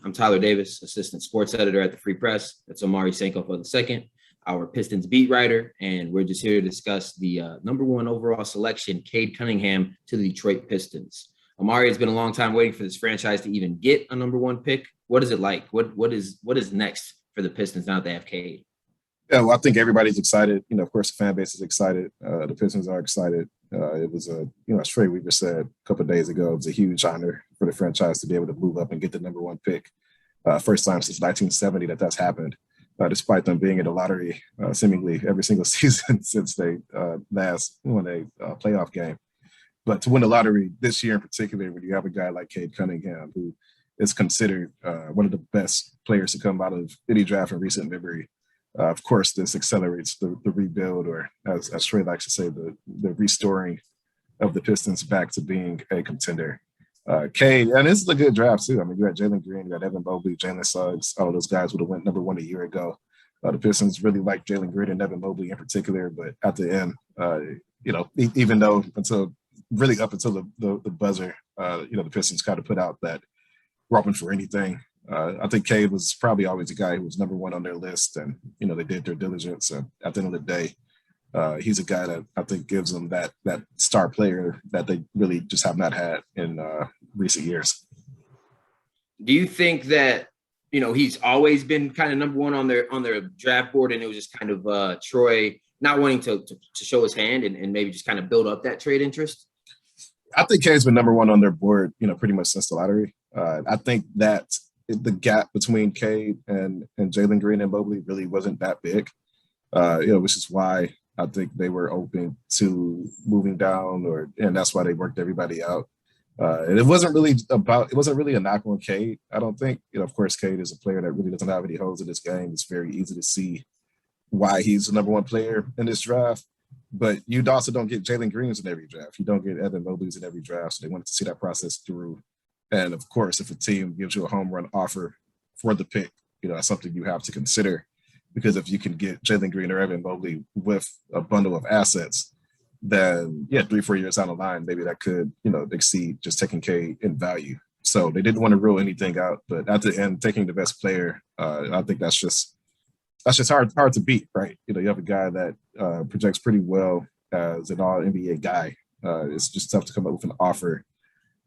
I'm Tyler Davis, assistant sports editor at the Free Press. That's Omari Sankofa II, our Pistons beat writer, and we're just here to discuss the number one overall selection, Cade Cunningham, to the Detroit Pistons. Omari, has been a long time waiting for this franchise to even get a number one pick. What is it like? What is next for the Pistons now that they have Cade? Yeah, well, I think everybody's excited. Of course, the fan base is excited. The Pistons are excited. It was as Trey Weaver said a couple of days ago, it was a huge honor for the franchise to be able to move up and get the number one pick. First time since 1970 that's happened, despite them being in the lottery seemingly every single season since they last won a playoff game. But to win the lottery this year in particular, when you have a guy like Cade Cunningham, who is considered one of the best players to come out of any draft in recent memory, of course, this accelerates the rebuild, or as Trey likes to say, the restoring of the Pistons back to being a contender. Cade, and this is a good draft too. I mean, you got Jalen Green, you got Evan Mobley, Jalen Suggs. All of those guys would have went number one a year ago. The Pistons really like Jalen Green and Evan Mobley in particular, but at the end, even though up until the buzzer, the Pistons kind of put out that we're open for anything. I think Cade was probably always a guy who was number one on their list, and they did their diligence. And at the end of the day, he's a guy that I think gives them that star player that they really just have not had in recent years. Do you think that he's always been kind of number one on their draft board, and it was just kind of Troy not wanting to show his hand and maybe just kind of build up that trade interest? I think Cade's been number one on their board, pretty much since the lottery. I think that the gap between Cade and Jalen Green and Mobley really wasn't that big, which is why I think they were open to moving down, and that's why they worked everybody out. And it wasn't really a knock on Cade. I don't think, of course, Cade is a player that really doesn't have any holes in his game. It's very easy to see why he's the number one player in this draft. But you also don't get Jalen Greens in every draft. You don't get Evan Mobley's in every draft. So they wanted to see that process through. And of course, if a team gives you a home run offer for the pick, that's something you have to consider. Because if you can get Jalen Green or Evan Mobley with a bundle of assets, then 3-4 years down the line, maybe that could, exceed just taking Cade in value. So they didn't want to rule anything out. But at the end, taking the best player, I think that's just hard to beat, right? You have a guy that projects pretty well as an all-NBA guy. It's just tough to come up with an offer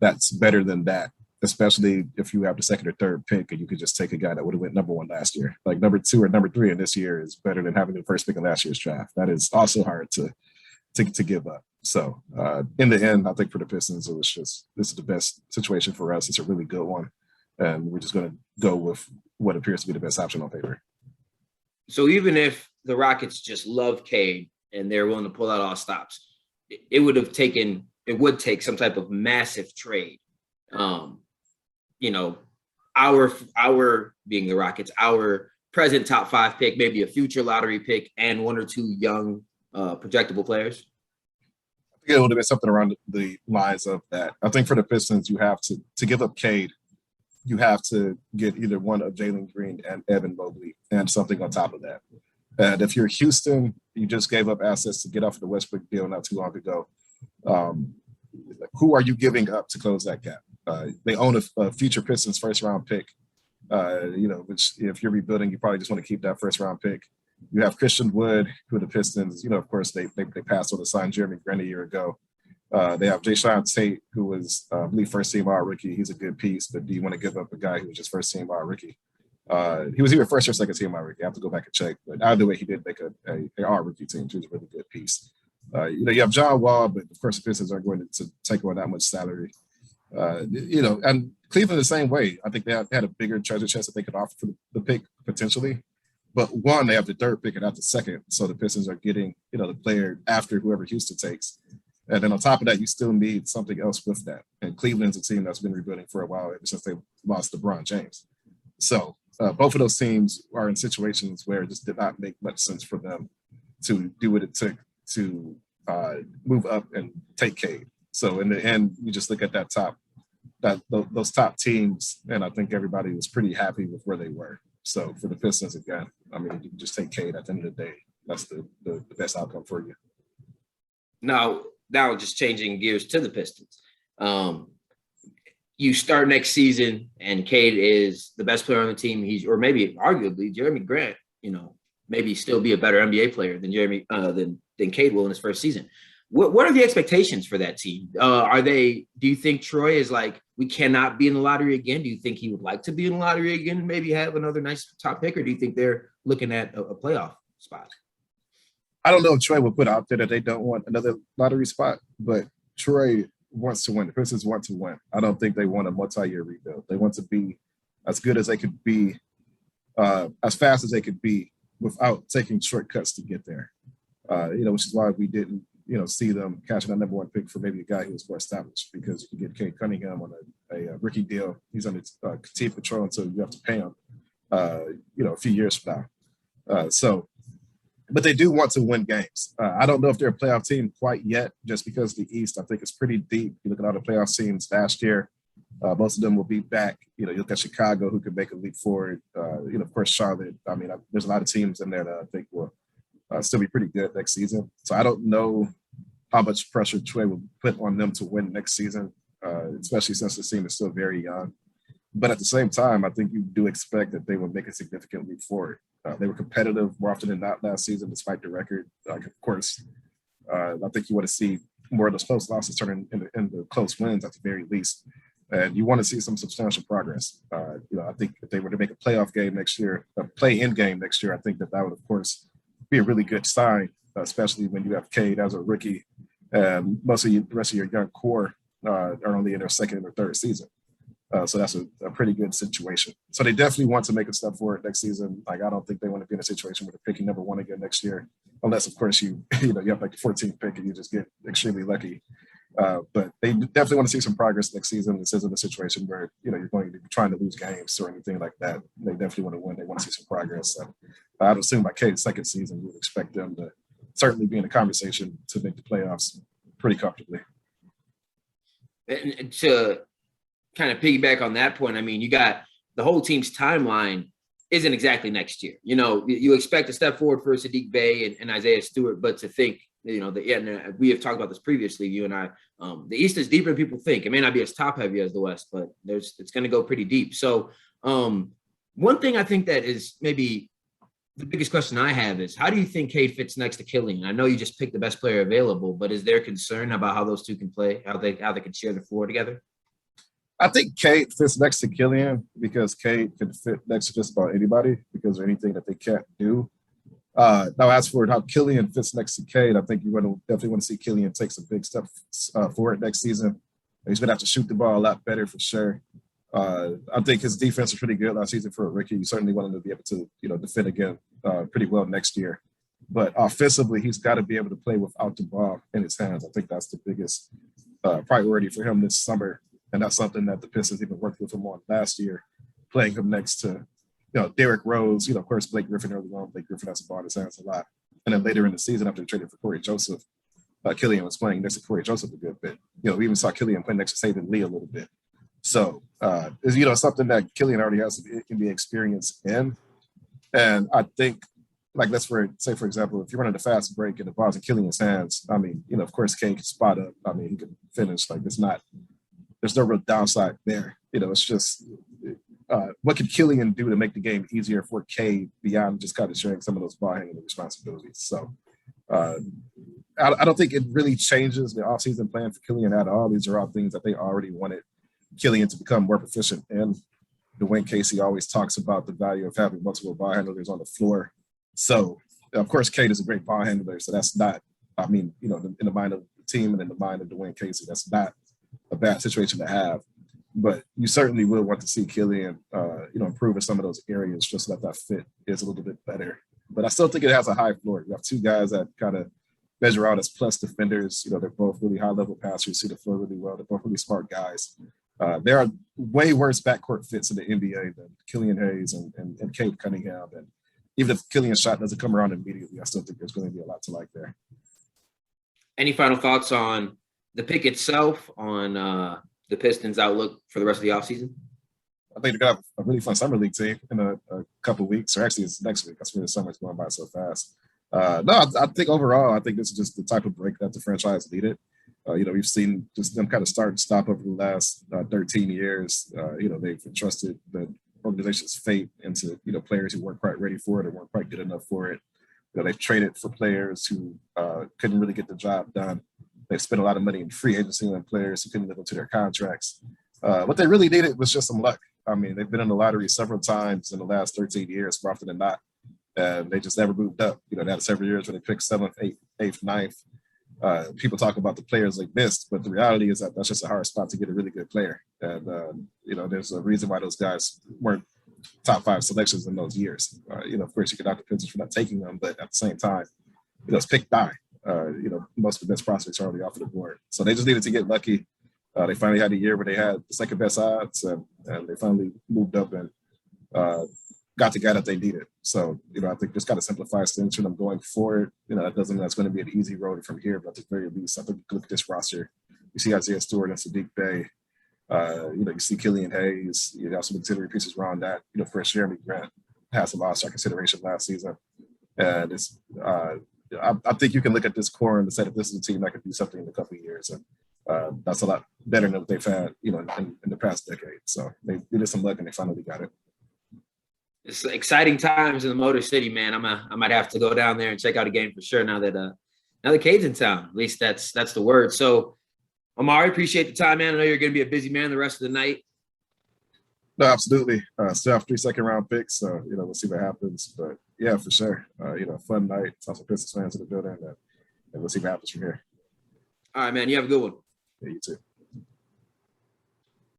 that's better than that, especially if you have the second or third pick and you could just take a guy that would have went number one last year. Like number two or number three in this year is better than having the first pick in last year's draft. That is also hard to give up. So in the end, I think for the Pistons, this is the best situation for us. It's a really good one. And we're just going to go with what appears to be the best option on paper. So even if the Rockets just love Cade and they're willing to pull out all stops, it would take some type of massive trade. Our being the Rockets, our present top 5 pick, maybe a future lottery pick, and one or two young projectable players. I think it would have been something around the lines of that. I think for the Pistons, you have to give up Cade. You have to get either one of Jalen Green and Evan Mobley and something on top of that. And if you're Houston, you just gave up assets to get off of the Westbrook deal not too long ago. Who are you giving up to close that gap? They own a future Pistons first-round pick, which if you're rebuilding, you probably just want to keep that first-round pick. You have Christian Wood, who the Pistons, of course, they passed on to sign Jeremy Grant a year ago. They have Jayshawn Tate, who was, I believe, first-team all-rookie. He's a good piece, but do you want to give up a guy who was just first-team all-rookie? He was either first or second-team all-rookie. I have to go back and check. But either way, he did make an all-rookie team, so he's a really good piece. You have John Wall, but, of course, the Pistons aren't going to take on that much salary. And Cleveland the same way. I think they had a bigger treasure chest that they could offer for the pick, potentially. But one, they have the third pick and not the second. So the Pistons are getting, the player after whoever Houston takes. And then on top of that, you still need something else with that. And Cleveland's a team that's been rebuilding for a while ever since they lost LeBron James. So both of those teams are in situations where it just did not make much sense for them to do what it took to move up and take Cade. So in the end, you just look at those top teams, and I think everybody was pretty happy with where they were. So for the Pistons, again, I mean, you can just take Cade at the end of the day. That's the best outcome for you. Now just changing gears to the Pistons. you start next season and Cade is the best player on the team. Or maybe arguably Jeremy Grant, maybe still be a better NBA player than than Cade will in his first season. What are the expectations for that team? Do you think Troy is like, we cannot be in the lottery again? Do you think he would like to be in the lottery again and maybe have another nice top pick? Or do you think they're looking at a playoff spot? I don't know if Troy will put out there that they don't want another lottery spot, but Troy wants to win. The Pistons want to win. I don't think they want a multi-year rebuild. They want to be as good as they could be, as fast as they could be without taking shortcuts to get there. Which is why we didn't, see them cashing that number one pick for maybe a guy who was more established, because you can get Cade Cunningham on a rookie deal. He's on team control until you have to pay him, a few years from now. But they do want to win games. I don't know if they're a playoff team quite yet, just because the East, I think, is pretty deep. You look at all the playoff teams last year, most of them will be back. You look at Chicago, who could make a leap forward. Of course, Charlotte. I mean, there's a lot of teams in there that I think will still be pretty good next season. So I don't know how much pressure Troy will put on them to win next season, especially since the team is still very young. But at the same time, I think you do expect that they will make a significant leap forward. They were competitive more often than not last season, despite the record. Of course, I think you want to see more of those close losses turn into close wins at the very least. And you want to see some substantial progress. I think if they were to make a playoff game next year, a play-in game next year, I think that would, of course, be a really good sign, especially when you have Cade as a rookie and most of the rest of your young core are only in their second or third season. So that's a pretty good situation. So they definitely want to make a step forward next season. Like, I don't think they want to be in a situation where they're picking number one again next year, unless, of course, you have like the 14th pick and you just get extremely lucky. But they definitely want to see some progress next season. This isn't a situation where, you're going to be trying to lose games or anything like that. They definitely want to win. They want to see some progress. So I'd assume by Cade's second season, we would expect them to certainly be in a conversation to make the playoffs pretty comfortably. And to kind of piggyback on that point, I mean, you got the whole team's timeline isn't exactly next year. You expect a step forward for Sadiq Bey and Isaiah Stewart, but to think, we have talked about this previously, you and I, the East is deeper than people think. It may not be as top heavy as the West, but it's going to go pretty deep. So one thing I think that is maybe the biggest question I have is, how do you think Cade fits next to Killian? I know you just picked the best player available, but is there concern about how those two can play, how they can share the floor together? I think Cade fits next to Killian because Cade can fit next to just about anybody because of anything that they can't do. Now, as for how Killian fits next to Cade, I think you're going to definitely want to see Killian take some big steps forward next season. He's going to have to shoot the ball a lot better for sure. I think his defense was pretty good last season for a rookie. You certainly want him to be able to, defend again pretty well next year. But offensively, he's got to be able to play without the ball in his hands. I think that's the biggest priority for him this summer. And that's something that the Pistons even worked with him on last year, playing him next to, Derrick Rose, of course, Blake Griffin early on. Blake Griffin has the ball in his hands a lot. And then later in the season, after they traded for Corey Joseph, Killian was playing next to Corey Joseph a good bit. We even saw Killian playing next to Saban Lee a little bit. So, it's, something that Killian already has NBA experience in. And I think, like, say, for example, if you're running a fast break and the ball's in Killian's hands, I mean, of course, Cade can spot up. I mean, he can finish. Like, there's no real downside there. It's just what can Killian do to make the game easier for Cade beyond just kind of sharing some of those ball handling responsibilities. So I don't think it really changes the offseason plan for Killian at all. These are all things that they already wanted Killian to become more proficient in. Dwayne Casey always talks about the value of having multiple ball handlers on the floor. So, of course, Cade is a great ball handler. So that's not, in the mind of the team and in the mind of Dwayne Casey, that's not a bad situation to have. But you certainly will want to see Killian, improve in some of those areas just so that fit is a little bit better. But I still think it has a high floor. You have two guys that kind of measure out as plus defenders. They're both really high-level passers, see the floor really well. They're both really smart guys. There are way worse backcourt fits in the NBA than Killian Hayes and Cade Cunningham. And even if Killian's shot doesn't come around immediately, I still think there's going to be a lot to like there. Any final thoughts on the pick itself, on the Pistons' outlook for the rest of the offseason? I think they're going to have a really fun summer league team in a couple of weeks, or actually it's next week. That's where the summer's going by so fast. I think overall, I think this is just the type of break that the franchise needed. We've seen just them kind of start and stop over the last 13 years. They've entrusted the organization's fate into, players who weren't quite ready for it or weren't quite good enough for it. They've traded for players who couldn't really get the job done. They've spent a lot of money in free agency on players who couldn't live up to their contracts. What they really needed was just some luck. I mean, they've been in the lottery several times in the last 13 years, more often than not. And they just never moved up. They had several years when they picked 7th, 8th, 9th. People talk about the players like this, but the reality is that that's just a hard spot to get a really good player. And, there's a reason why those guys weren't top 5 selections in those years. Of course, you can knock the Pistons for not taking them, but at the same time, it's pick die. Most of the best prospects are already off of the board. So they just needed to get lucky. They finally had a year where they had the second best odds, and they finally moved up and got the guy that they needed. So, I think this kind of simplifies things for them going forward. That doesn't mean that's going to be an easy road from here, but at the very least, I think you look at this roster. You see Isaiah Stewart and Sadiq Bey. You see Killian Hayes. You have some auxiliary pieces around that. Of course, Jeremy Grant has some all-star consideration last season. And it's I think you can look at this core and say that this is a team that could do something in a couple of years. And that's a lot better than what they've had, in the past decade. So they did some luck and they finally got it. It's exciting times in the Motor City, man. I might have to go down there and check out a game for sure now that Cade's in town. At least that's the word. So, Omari, appreciate the time, man. I know you're going to be a busy man the rest of the night. No, absolutely. Still have 3 second-round picks, so we'll see what happens. But yeah, for sure. Fun night. Saw some Pistons fans in the building, and we'll see what happens from here. All right, man. You have a good one. Yeah, you too.